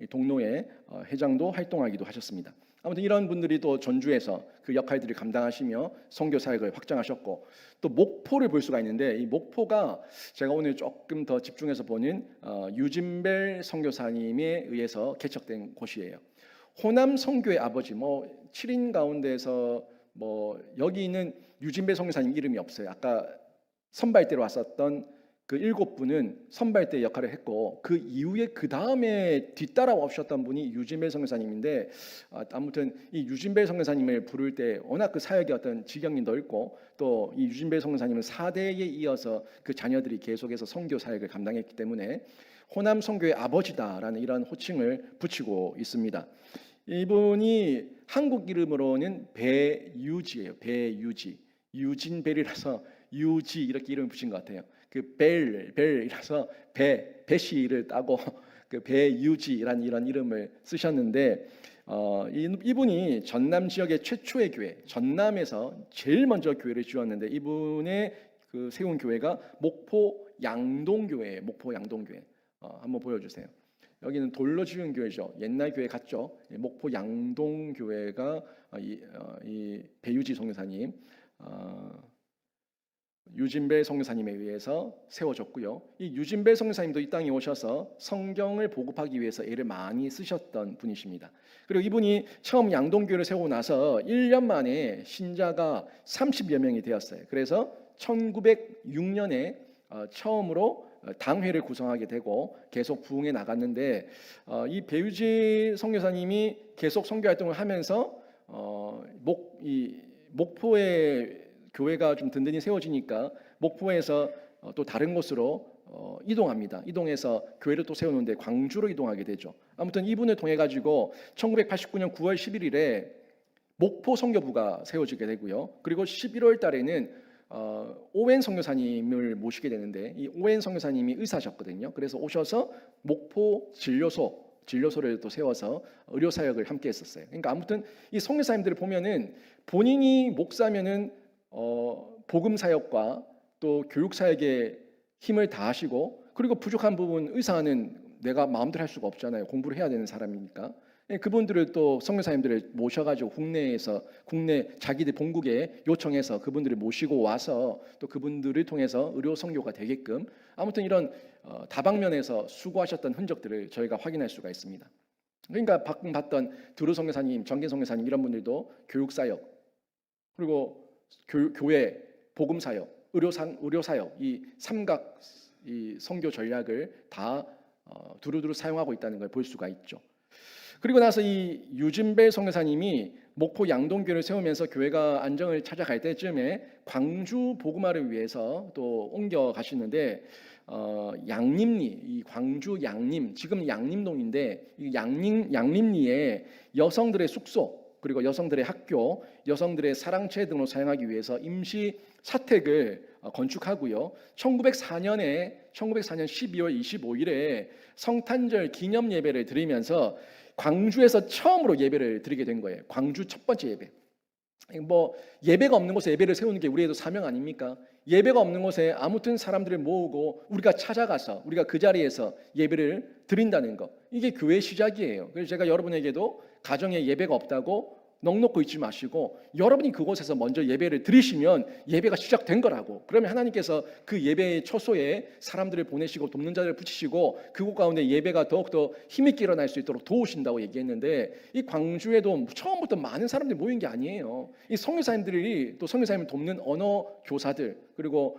이 동노회 회장도 활동하기도 하셨습니다. 아무튼 이런 분들이 또 전주에서 그 역할들을 감당하시며 선교 사역을 확장하셨고, 또 목포를 볼 수가 있는데, 이 목포가 제가 오늘 조금 더 집중해서 보는 유진벨 선교사님에 의해서 개척된 곳이에요. 호남 선교의 아버지, 7인 가운데서 여기 있는 유진벨 선교사님 이름이 없어요. 아까 선발대로 왔었던 그 7분은 선발대 역할을 했고, 그 이후에 그 다음에 뒤따라 오셨던 분이 유진벨 선교사님인데, 아무튼 이 유진벨 선교사님을 부를 때 워낙 그 사역의 어떤 지경이 넓고, 또 이 유진벨 선교사님은 4대에 이어서 그 자녀들이 계속해서 선교 사역을 감당했기 때문에 호남 선교의 아버지다라는 이런 호칭을 붙이고 있습니다. 이분이 한국 이름으로는 배유지예요. 배유지, 유진벨이라서 유지 이렇게 이름을 붙인 것 같아요. 그 벨이라서 배씨를 따고 그 배유지라는 이런 이름을 쓰셨는데, 이분이 전남 지역의 최초의 교회, 전남에서 제일 먼저 교회를 지었는데, 이분의 그 세운 교회가 목포 양동교회예요. 목포 양동교회. 한번 보여주세요. 여기는 돌로 지은 교회죠. 옛날 교회 같죠. 목포 양동교회가 이 배유지 선교사님, 유진벨 선교사님에 의해서 세워졌고요. 이 유진벨 선교사님도 이 땅에 오셔서 성경을 보급하기 위해서 애를 많이 쓰셨던 분이십니다. 그리고 이분이 처음 양동교회를 세우고 나서 1년 만에 신자가 30여 명이 되었어요. 그래서 1906년에 처음으로 당회를 구성하게 되고 계속 부흥해 나갔는데 이 배유지 선교사님이 계속 선교 활동을 하면서 목포에 교회가 좀 든든히 세워지니까 목포에서 또 다른 곳으로 이동합니다. 이동해서 교회를 또 세우는데 광주로 이동하게 되죠. 아무튼 이분을 통해 가지고 1989년 9월 11일에 목포 선교부가 세워지게 되고요. 그리고 11월 달에는 오웬 선교사님을 모시게 되는데 이 오웬 선교사님이 의사셨거든요. 그래서 오셔서 목포 진료소를 또 세워서 의료 사역을 함께 했었어요. 그러니까 아무튼 이 선교사님들을 보면은 본인이 목사면은 복음 사역과 또 교육 사역에 힘을 다하시고, 그리고 부족한 부분 의사는 내가 마음대로 할 수가 없잖아요. 공부를 해야 되는 사람이니까. 그분들을 또 선교사님들을 모셔가지고 국내 자기들 본국에 요청해서 그분들을 모시고 와서 또 그분들을 통해서 의료 선교가 되게끔 아무튼 이런 다방면에서 수고하셨던 흔적들을 저희가 확인할 수가 있습니다. 그러니까 방금 봤던 드루 선교사님, 정긴 선교사님 이런 분들도 교육 사역, 그리고 교회 복음 사역, 의료 사역, 이 삼각 이 선교 전략을 다 두루두루 사용하고 있다는 걸 볼 수가 있죠. 그리고 나서 이 유진배 선교사님이 목포 양동교를 세우면서 교회가 안정을 찾아갈 때쯤에 광주 복음화를 위해서 또 옮겨 가시는데 양림리, 이 광주 양림, 지금 양림동인데 이 양림리에 여성들의 숙소, 그리고 여성들의 학교, 여성들의 사랑채 등으로 사용하기 위해서 임시 사택을 건축하고요. 1904년 12월 25일에 성탄절 기념 예배를 드리면서 광주에서 처음으로 예배를 드리게 된 거예요. 광주 첫 번째 예배. 뭐 예배가 없는 곳에 예배를 세우는 게 우리의 사명 아닙니까? 예배가 없는 곳에 아무튼 사람들을 모으고 우리가 찾아가서 우리가 그 자리에서 예배를 드린다는 거, 이게 교회의 시작이에요. 그래서 제가 여러분에게도 가정에 예배가 없다고 넋놓고 있지 마시고 여러분이 그곳에서 먼저 예배를 드리시면 예배가 시작된 거라고. 그러면 하나님께서 그 예배의 초소에 사람들을 보내시고 돕는 자들을 붙이시고 그곳 가운데 예배가 더욱더 힘있게 일어날 수 있도록 도우신다고 얘기했는데, 이 광주에도 처음부터 많은 사람들이 모인 게 아니에요. 이 선교사님들이 또 선교사님을 돕는 언어 교사들, 그리고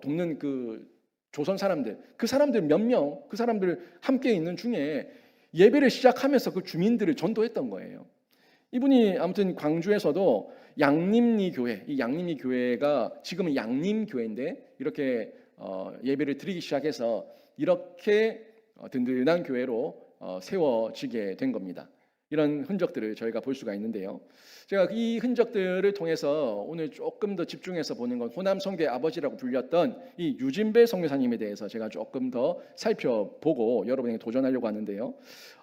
돕는 그 조선 사람들, 그 사람들 몇 명, 그 사람들 함께 있는 중에 예배를 시작하면서 그 주민들을 전도했던 거예요. 이분이 아무튼 광주에서도 양림리 교회, 이 양림리 교회가 지금은 양림교회인데 이렇게 예배를 드리기 시작해서 이렇게 든든한 교회로 세워지게 된 겁니다. 이런 흔적들을 저희가 볼 수가 있는데요. 제가 이 흔적들을 통해서 오늘 조금 더 집중해서 보는 건 호남 선교의 아버지라고 불렸던 이 유진배 선교사님에 대해서 제가 조금 더 살펴보고 여러분에게 도전하려고 하는데요.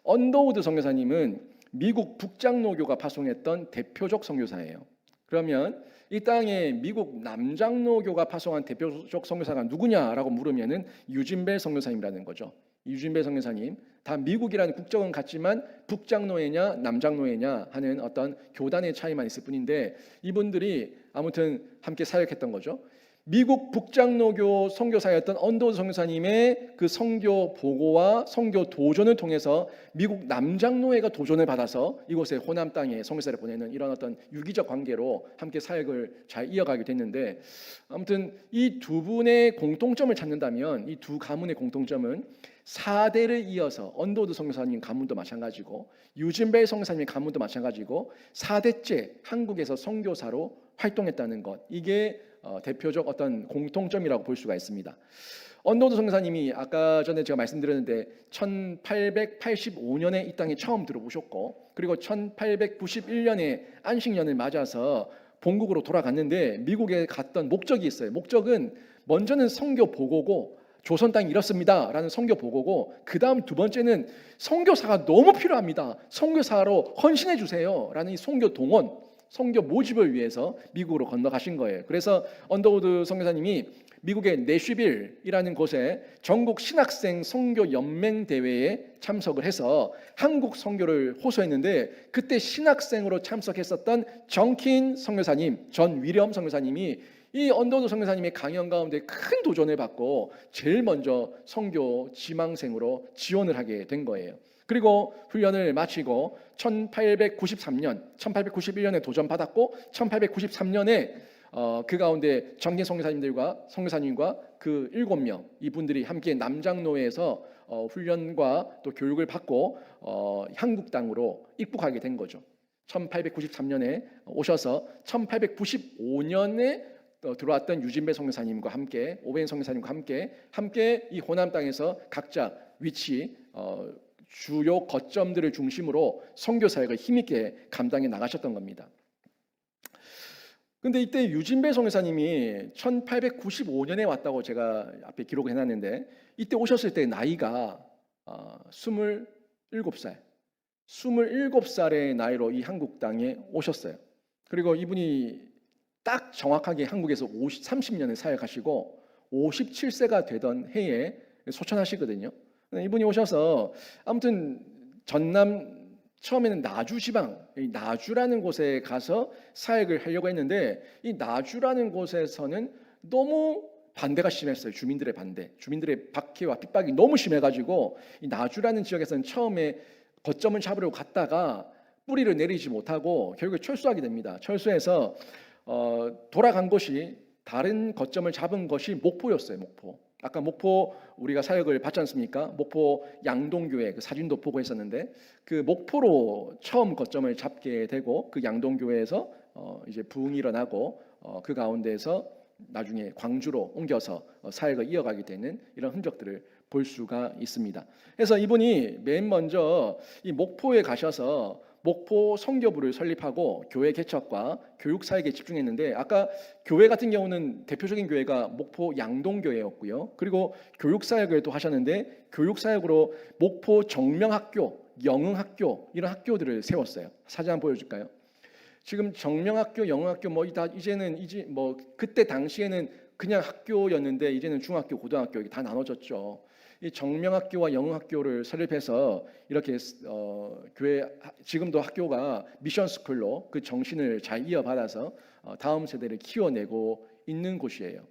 언더우드 선교사님은 미국 북장로교가 파송했던 대표적 선교사예요. 그러면 이 땅에 미국 남장로교가 파송한 대표적 선교사가 누구냐라고 물으면은 유진배 선교사님이라는 거죠. 유진배 선교사님, 다 미국이라는 국적은 같지만 북장로회냐 남장로회냐 하는 어떤 교단의 차이만 있을 뿐인데 이분들이 아무튼 함께 사역했던 거죠. 미국 북장로교 선교사였던 언더우드 선교사님의 그 선교 보고와 선교 도전을 통해서 미국 남장로회가 도전을 받아서 이곳에 호남 땅에 선교사를 보내는 이런 어떤 유기적 관계로 함께 사역을 잘 이어가게 됐는데, 아무튼 이 두 분의 공통점을 찾는다면 이 두 가문의 공통점은 4대를 이어서 언더우드 선교사님 가문도 마찬가지고 유진배 선교사님의 가문도 마찬가지고 4대째 한국에서 선교사로 활동했다는 것, 이게 대표적 어떤 공통점이라고 볼 수가 있습니다. 언더우드 선교사님이 아까 전에 제가 말씀드렸는데 1885년에 이 땅에 처음 들어오셨고, 그리고 1891년에 안식년을 맞아서 본국으로 돌아갔는데 미국에 갔던 목적이 있어요. 목적은 먼저는 선교 보고고 조선 땅이 이렇습니다 라는 선교 보고고, 그 다음 두 번째는 선교사가 너무 필요합니다, 선교사로 헌신해 주세요 라는 이 선교 동원, 선교 모집을 위해서 미국으로 건너가신 거예요. 그래서 언더우드 선교사님이 미국의 내슈빌이라는 곳에 전국 신학생 선교 연맹 대회에 참석을 해서 한국 선교를 호소했는데, 그때 신학생으로 참석했었던 정킨 선교사님, 전 위렴 선교사님이 이 언더우드 선교사님의 강연 가운데 큰 도전을 받고 제일 먼저 선교 지망생으로 지원을 하게 된 거예요. 그리고 훈련을 마치고 1891년에 도전받았고 1893년에 그 가운데 정계 선교사님과 그 7명 이분들이 함께 남장로에서 훈련과 또 교육을 받고 한국 땅으로 입국하게 된 거죠. 1893년에 오셔서 1895년에 들어왔던 유진배 선교사님과 함께 오벤 선교사님과 함께 이 호남 땅에서 각자 위치 주요 거점들을 중심으로 선교 사역을 힘있게 감당해 나가셨던 겁니다. 근데 이때 유진배 선교사님이 1895년에 왔다고 제가 앞에 기록을 해놨는데 이때 오셨을 때 나이가 27살 27살의 나이로 이 한국 땅에 오셨어요. 그리고 이분이 딱 정확하게 한국에서 30년을 사역하시고 57세가 되던 해에 소천하시거든요. 이분이 오셔서 아무튼 전남 처음에는 나주 지방, 나주라는 곳에 가서 사역을 하려고 했는데 이 나주라는 곳에서는 너무 반대가 심했어요. 주민들의 반대, 주민들의 박해와 핍박이 너무 심해가지고 이 나주라는 지역에서는 처음에 거점을 잡으려고 갔다가 뿌리를 내리지 못하고 결국에 철수하게 됩니다. 철수해서 돌아간 곳이 다른 거점을 잡은 것이 목포였어요. 목포. 아까 목포 우리가 사역을 받지 않습니까? 목포 양동교회 그 사진도 보고 했었는데 그 목포로 처음 거점을 잡게 되고 그 양동교회에서 이제 부흥이 일어나고 그 가운데에서 나중에 광주로 옮겨서 사역을 이어가게 되는 이런 흔적들을 볼 수가 있습니다. 그래서 이분이 맨 먼저 이 목포에 가셔서 목포 선교부를 설립하고 교회 개척과 교육 사역에 집중했는데 아까 교회 같은 경우는 대표적인 교회가 목포 양동교회였고요. 그리고 교육 사역을 또 하셨는데 교육 사역으로 목포 정명학교, 영흥학교 이런 학교들을 세웠어요. 사진 한번 보여줄까요? 지금 정명학교, 영흥학교 이제는 그때 당시에는 그냥 학교였는데 이제는 중학교, 고등학교 이게 다 나눠졌죠. 이 정명학교와 영흥학교를 설립해서 이렇게 교회 지금도 학교가 미션스쿨로 그 정신을 잘 이어받아서 다음 세대를 키워내고 있는 곳이에요.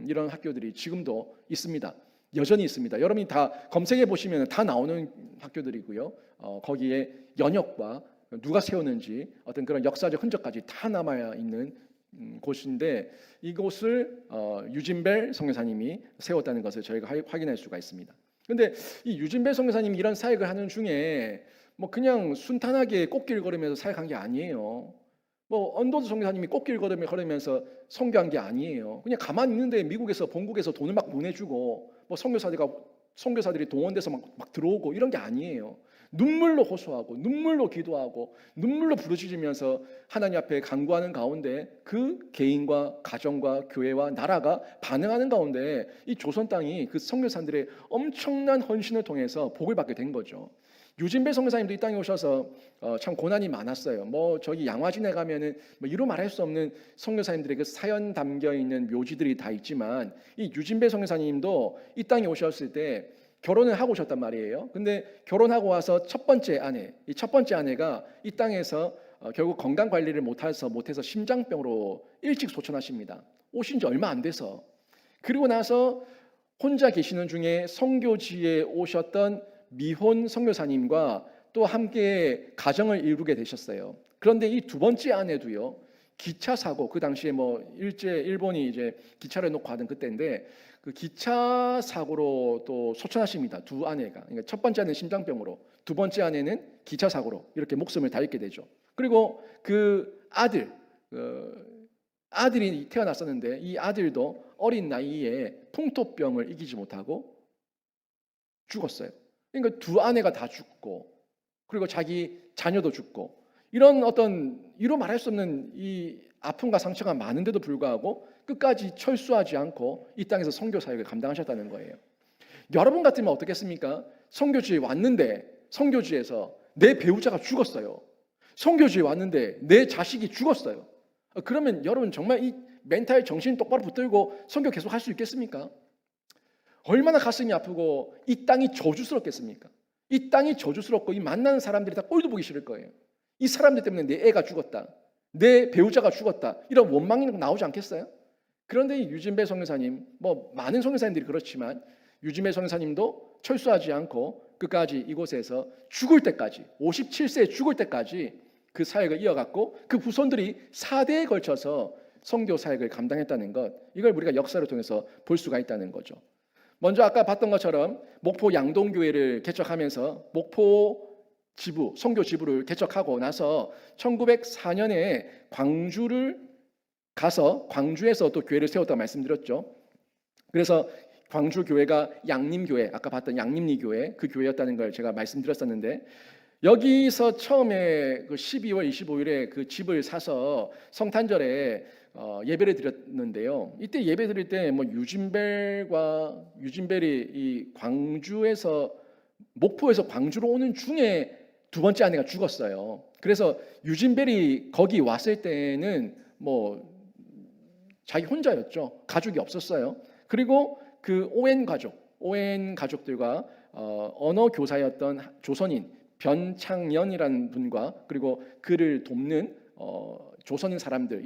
이런 학교들이 지금도 있습니다. 여전히 있습니다. 여러분이 다 검색해 보시면 다 나오는 학교들이고요. 거기에 연역과 누가 세웠는지 어떤 그런 역사적 흔적까지 다 남아 있는 곳인데 이곳을 유진벨 선교사님이 세웠다는 것을 저희가 확인할 수가 있습니다. 그런데 이 유진벨 선교사님이 이런 사역을 하는 중에 그냥 순탄하게 꽃길 걸으면서 사역한 게 아니에요. 언더드 선교사님이 꽃길 걸으면서 선교한 게 아니에요. 그냥 가만히 있는데 미국에서 본국에서 돈을 막 보내주고 선교사들이 동원돼서 막 들어오고 이런 게 아니에요. 눈물로 호소하고 눈물로 기도하고 눈물로 부르짖으면서 하나님 앞에 간구하는 가운데 그 개인과 가정과 교회와 나라가 반응하는 가운데 이 조선 땅이 그 선교사들의 엄청난 헌신을 통해서 복을 받게 된 거죠. 유진배 선교사님도 이 땅에 오셔서 참 고난이 많았어요. 저기 양화진에 가면은 이루 말할 수 없는 선교사님들의 그 사연 담겨 있는 묘지들이 다 있지만 이 유진배 선교사님도 이 땅에 오셨을 때 결혼을 하고 오셨단 말이에요. 근데 결혼하고 와서 첫 번째 아내가 이 땅에서 결국 건강 관리를 못해서 심장병으로 일찍 소천하십니다. 오신 지 얼마 안 돼서. 그리고 나서 혼자 계시는 중에 선교지에 오셨던 미혼 선교사님과 또 함께 가정을 이루게 되셨어요. 그런데 이 두 번째 아내도요. 기차 사고 그 당시에 일본이 이제 기차를 놓고 하던 그때인데 그 기차 사고로 또 소천하십니다. 두 아내가. 그러니까 첫 번째 아내는 심장병으로, 두 번째 아내는 기차 사고로 이렇게 목숨을 다 잃게 되죠. 그리고 그 아들이 태어났었는데 이 아들도 어린 나이에 풍토병을 이기지 못하고 죽었어요. 그러니까 두 아내가 다 죽고 그리고 자기 자녀도 죽고 이런 이루 말할 수 없는 이 아픔과 상처가 많은데도 불구하고 끝까지 철수하지 않고 이 땅에서 선교 사역을 감당하셨다는 거예요. 여러분 같으면 어떻겠습니까? 선교지에 왔는데 선교지에서 내 배우자가 죽었어요. 선교지에 왔는데 내 자식이 죽었어요. 그러면 여러분 정말 이 멘탈 정신 똑바로 붙들고 선교 계속 할 수 있겠습니까? 얼마나 가슴이 아프고 이 땅이 저주스럽겠습니까? 이 땅이 저주스럽고 이 만나는 사람들이 다 꼴도 보기 싫을 거예요. 이 사람들 때문에 내 애가 죽었다. 내 배우자가 죽었다. 이런 원망이 나오지 않겠어요? 그런데 이 유진배 선교사님, 많은 선교사님들이 그렇지만 유진배 선교사님도 철수하지 않고 끝까지 이곳에서 죽을 때까지 57세에 죽을 때까지 그 사역을 이어갔고 그 후손들이 4대에 걸쳐서 선교 사역을 감당했다는 것, 이걸 우리가 역사를 통해서 볼 수가 있다는 거죠. 먼저 아까 봤던 것처럼 목포 양동교회를 개척하면서 목포 지부, 선교 지부를 개척하고 나서 1904년에 광주를 가서 광주에서 또 교회를 세웠다고 말씀드렸죠. 그래서 광주 교회가 양림교회, 아까 봤던 양림리 교회, 그 교회였다는 걸 제가 말씀드렸었는데, 여기서 처음에 그 12월 25일에 그 집을 사서 성탄절에 예배를 드렸는데요. 이때 예배 드릴 때 뭐 유진벨이 이 광주에서 목포에서 광주로 오는 중에 두 번째 아내가 죽었어요. 그래서 유진벨이 거기 왔을 때는 뭐 자기 혼자였죠. 가족이 없었어요. 그리고 그 오웬 가족들과 언어 교사였던 조선인 변창연이라는 분과 그리고 그를 돕는 조선인 사람들,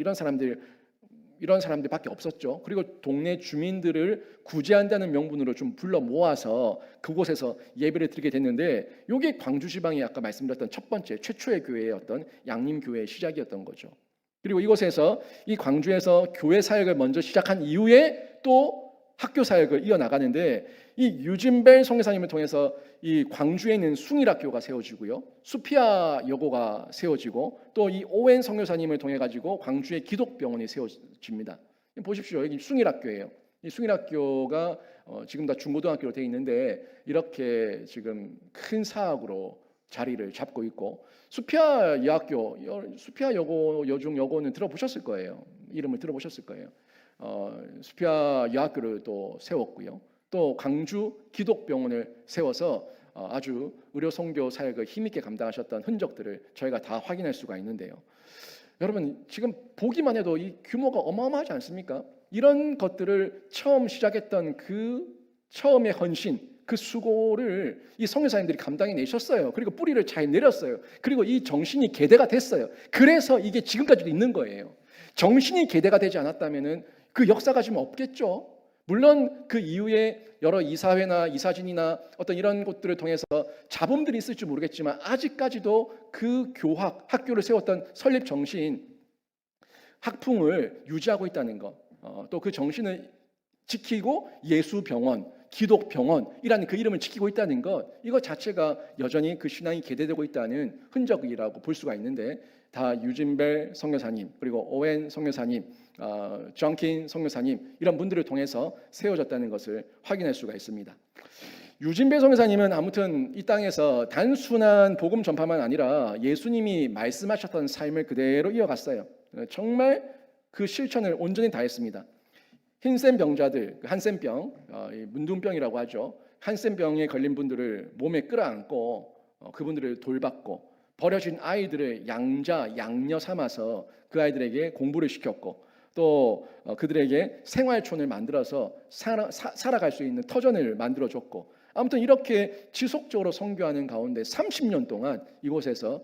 이런 사람들밖에 없었죠. 그리고 동네 주민들을 구제한다는 명분으로 좀 불러 모아서 그곳에서 예배를 드리게 됐는데, 이게 광주 지방이 아까 말씀드렸던 첫 번째 최초의 교회였던 양림교회의 시작이었던 거죠. 그리고 이곳에서 이 광주에서 교회 사역을 먼저 시작한 이후에 또 학교 사역을 이어나가는데, 이 유진벨 선교사님을 통해서 이 광주에 있는 숭일학교가 세워지고요, 수피아 여고가 세워지고, 또 이 오웬 선교사님을 통해 가지고 광주의 기독병원이 세워집니다. 보십시오, 여기 숭일학교예요. 이 숭일학교가 지금 다 중고등학교로 되어 있는데 이렇게 지금 큰 사학으로 자리를 잡고 있고, 수피아 여학교, 수피아 여고, 여중 여고는 들어보셨을 거예요. 이름을 들어보셨을 거예요. 수피아 여학교를 또 세웠고요. 또 광주 기독병원을 세워서 아주 의료 선교 사역을 힘있게 감당하셨던 흔적들을 저희가 다 확인할 수가 있는데요. 여러분, 지금 보기만 해도 이 규모가 어마어마하지 않습니까? 이런 것들을 처음 시작했던 그 처음의 헌신, 그 수고를 이 선교사님들이 감당해내셨어요. 그리고 뿌리를 잘 내렸어요. 그리고 이 정신이 계대가 됐어요. 그래서 이게 지금까지도 있는 거예요. 정신이 계대가 되지 않았다면은 그 역사가 지금 없겠죠. 물론 그 이후에 여러 이사회나 이사진이나 어떤 이런 것들을 통해서 자본들이 있을지 모르겠지만, 아직까지도 그 학교를 세웠던 설립 정신, 학풍을 유지하고 있다는 것, 또 그 정신을 지키고 예수병원, 기독병원이라는 그 이름을 지키고 있다는 것, 이것 자체가 여전히 그 신앙이 계대되고 있다는 흔적이라고 볼 수가 있는데, 다 유진벨 선교사님, 그리고 오웬 선교사님, 정킨 선교사님, 이런 분들을 통해서 세워졌다는 것을 확인할 수가 있습니다. 유진벨 선교사님은 아무튼 이 땅에서 단순한 복음 전파만 아니라 예수님이 말씀하셨던 삶을 그대로 이어갔어요. 정말 그 실천을 온전히 다했습니다. 흰센 병자들, 한센병, 문둥병이라고 하죠. 한센병에 걸린 분들을 몸에 끌어안고 그분들을 돌봤고, 버려진 아이들을 양녀 삼아서 그 아이들에게 공부를 시켰고, 또 그들에게 생활촌을 만들어서 살아갈 수 있는 터전을 만들어줬고, 아무튼 이렇게 지속적으로 선교하는 가운데 30년 동안 이곳에서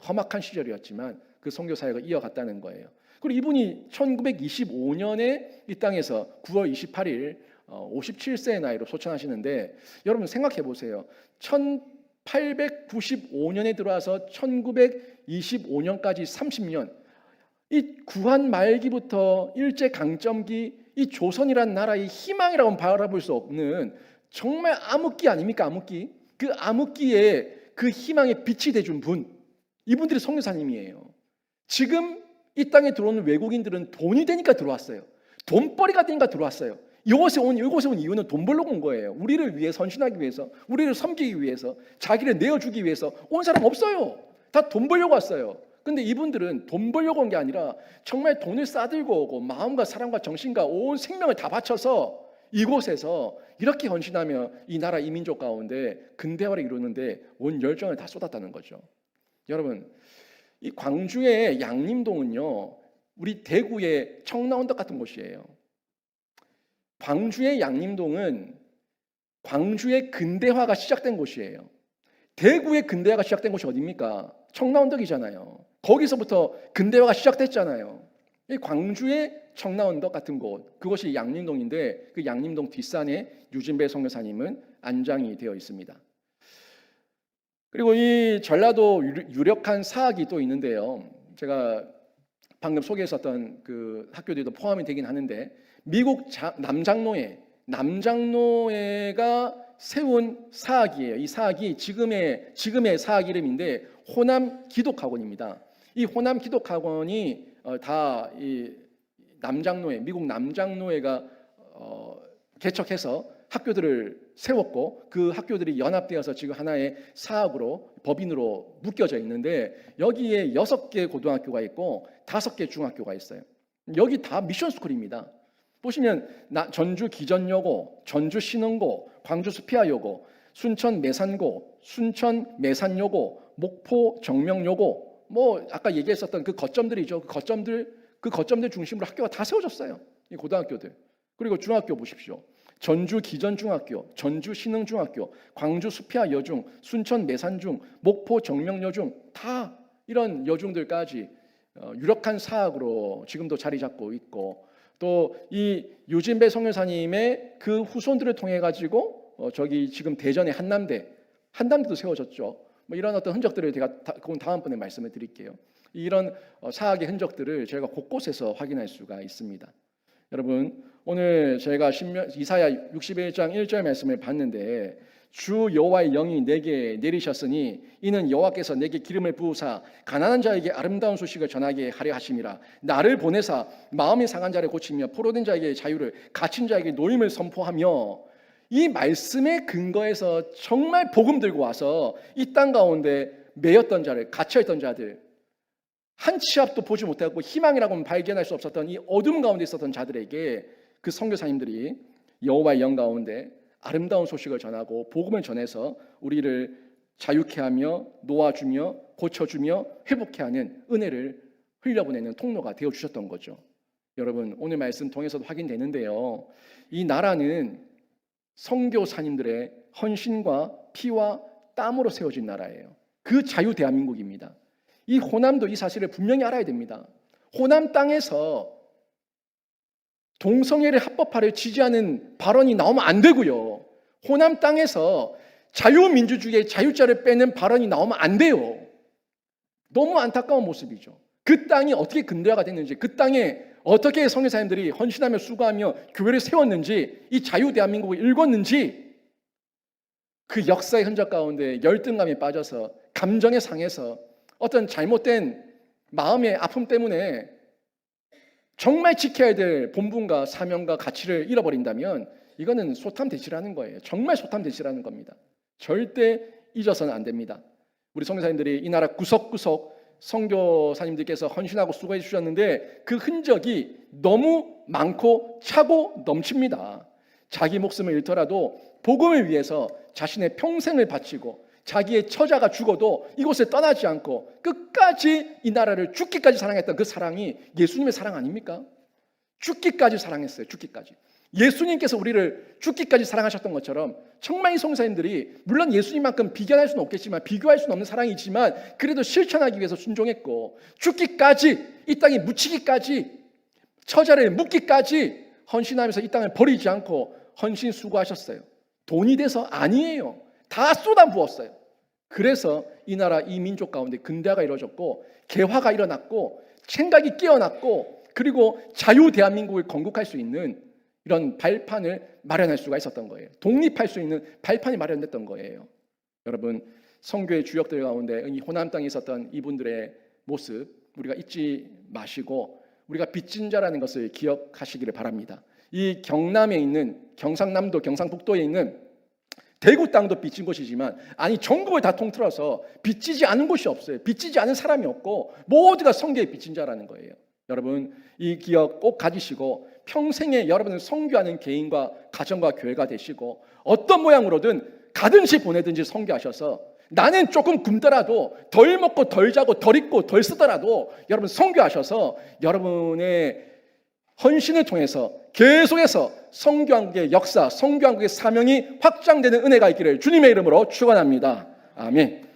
험악한 시절이었지만 그 선교 사역을 이어갔다는 거예요. 그리고 이분이 1925년에 이 땅에서 9월 28일 57세의 나이로 소천하시는데, 여러분 생각해 보세요. 1895년에 들어와서 1925년까지 30년, 이 구한 말기부터 일제 강점기, 이 조선이라는 나라의 희망이라고는 바라볼 수 없는 정말 암흑기 아닙니까? 암흑기. 그 암흑기에 그 희망의 빛이 돼준 분, 이분들이 선교사님이에요. 지금 이 땅에 들어오는 외국인들은 돈이 되니까 들어왔어요. 돈벌이가 되니까 들어왔어요. 이곳에 온 이유는 돈 벌러 온 거예요. 우리를 위해 선신하기 위해서, 우리를 섬기기 위해서, 자기를 내어주기 위해서 온 사람 없어요. 다 돈 벌려고 왔어요. 근데 이분들은 돈 벌려고 온 게 아니라 정말 돈을 싸들고 오고 마음과 사랑과 정신과 온 생명을 다 바쳐서 이곳에서 이렇게 헌신하며 이 나라 이민족 가운데 근대화를 이루는데 온 열정을 다 쏟았다는 거죠. 여러분, 이 광주의 양림동은요, 우리 대구의 청라언덕 같은 곳이에요. 광주의 양림동은 광주의 근대화가 시작된 곳이에요. 대구의 근대화가 시작된 곳이 어디입니까? 청라언덕이잖아요. 거기서부터 근대화가 시작됐잖아요. 이 광주의 청라언덕 같은 곳, 그것이 양림동인데, 그 양림동 뒷산에 유진배 선교사님은 안장이 되어 있습니다. 그리고 이 전라도 유력한 사학이 또 있는데요. 제가 방금 소개했었던 그 학교들도 포함이 되긴 하는데 미국 남장로회가 세운 사학이에요. 이 사학이 지금의 사학 이름인데 호남 기독학원입니다. 이 호남 기독학원이 다 이 미국 남장로회가 개척해서 학교들을 세웠고 그 학교들이 연합되어서 지금 하나의 사학으로 법인으로 묶여져 있는데 여기에 6개 고등학교가 있고 5개 중학교가 있어요. 여기 다 미션 스쿨입니다. 보시면 전주 기전여고, 전주 신흥고, 광주 수피아여고, 순천 매산고, 순천 매산여고, 목포 정명여고, 뭐 아까 얘기했었던 그 거점들이죠. 그 거점들 중심으로 학교가 다 세워졌어요. 이 고등학교들. 그리고 중학교 보십시오. 전주 기전중학교, 전주 신흥중학교, 광주 수피아 여중, 순천 매산중, 목포 정명여중 다 이런 여중들까지 유력한 사학으로 지금도 자리 잡고 있고 또 이 유진배 선교사님의 그 후손들을 통해 가지고 저기 지금 대전의 한남대도 세워졌죠. 뭐 이런 어떤 흔적들을 제가 그건 다음번에 말씀을 드릴게요. 이런 사학의 흔적들을 저희가 곳곳에서 확인할 수가 있습니다. 여러분 오늘 제가 이사야 61장 1절 말씀을 봤는데 주 여호와의 영이 내게 내리셨으니 이는 여호와께서 내게 기름을 부으사 가난한 자에게 아름다운 소식을 전하게 하려 하심이라. 나를 보내사 마음이 상한 자를 고치며 포로된 자에게 자유를 갇힌 자에게 노임을 선포하며 이 말씀의 근거에서 정말 복음 들고 와서 이 땅 가운데 매였던 자를 갇혀있던 자들 한 치 앞도 보지 못하고 희망이라고는 발견할 수 없었던 이 어둠 가운데 있었던 자들에게 그 선교사님들이 여호와의 영 가운데 아름다운 소식을 전하고 복음을 전해서 우리를 자유케 하며 놓아주며 고쳐주며 회복케 하는 은혜를 흘려보내는 통로가 되어주셨던 거죠. 여러분 오늘 말씀 통해서도 확인되는데요. 이 나라는 선교사님들의 헌신과 피와 땀으로 세워진 나라예요. 그 자유 대한민국입니다. 이 호남도 이 사실을 분명히 알아야 됩니다. 호남 땅에서 동성애를 합법화를 지지하는 발언이 나오면 안 되고요. 호남 땅에서 자유민주주의의 자유자를 빼는 발언이 나오면 안 돼요. 너무 안타까운 모습이죠. 그 땅이 어떻게 근대화가 됐는지, 그 땅에 어떻게 선교사님들이 헌신하며 수고하며 교회를 세웠는지, 이 자유 대한민국을 읽었는지 그 역사의 흔적 가운데 열등감에 빠져서 감정에 상해서 어떤 잘못된 마음의 아픔 때문에 정말 지켜야 될 본분과 사명과 가치를 잃어버린다면 이거는 소탐대실하는 거예요. 정말 소탐대실하는 겁니다. 절대 잊어서는 안 됩니다. 우리 선교사님들이 이 나라 구석구석 선교사님들께서 헌신하고 수고해 주셨는데 그 흔적이 너무 많고 차고 넘칩니다. 자기 목숨을 잃더라도 복음을 위해서 자신의 평생을 바치고 자기의 처자가 죽어도 이곳에 떠나지 않고 끝까지 이 나라를 죽기까지 사랑했던 그 사랑이 예수님의 사랑 아닙니까? 죽기까지 사랑했어요. 죽기까지. 예수님께서 우리를 죽기까지 사랑하셨던 것처럼 정말 이 선교사님들이 물론 예수님만큼 비교할 수는 없겠지만 비교할 수는 없는 사랑이지만 그래도 실천하기 위해서 순종했고 죽기까지 이 땅에 묻히기까지 처자를 묻기까지 헌신하면서 이 땅을 버리지 않고 헌신 수고하셨어요. 돈이 돼서 아니에요. 다 쏟아부었어요. 그래서 이 나라 이 민족 가운데 근대화가 이루어졌고 개화가 일어났고 생각이 깨어났고 그리고 자유 대한민국을 건국할 수 있는 이런 발판을 마련할 수가 있었던 거예요. 독립할 수 있는 발판이 마련됐던 거예요. 여러분 선교의 주역들 가운데 이 호남 땅에 있었던 이분들의 모습 우리가 잊지 마시고 우리가 빚진 자라는 것을 기억하시기를 바랍니다. 이 경남에 있는 경상남도 경상북도에 있는 대구 땅도 빚진 곳이지만 아니 전국을 다 통틀어서 빚지지 않은 곳이 없어요. 빚지지 않은 사람이 없고 모두가 선교의 빚진 자라는 거예요. 여러분 이 기억 꼭 가지시고 평생에 여러분을 선교하는 개인과 가정과 교회가 되시고 어떤 모양으로든 가든지 보내든지 선교하셔서 나는 조금 굶더라도 덜 먹고 덜 자고 덜 입고 덜 쓰더라도 여러분 선교하셔서 여러분의 헌신을 통해서 계속해서 선교한국의 역사, 선교한국의 사명이 확장되는 은혜가 있기를 주님의 이름으로 축원합니다. 아멘.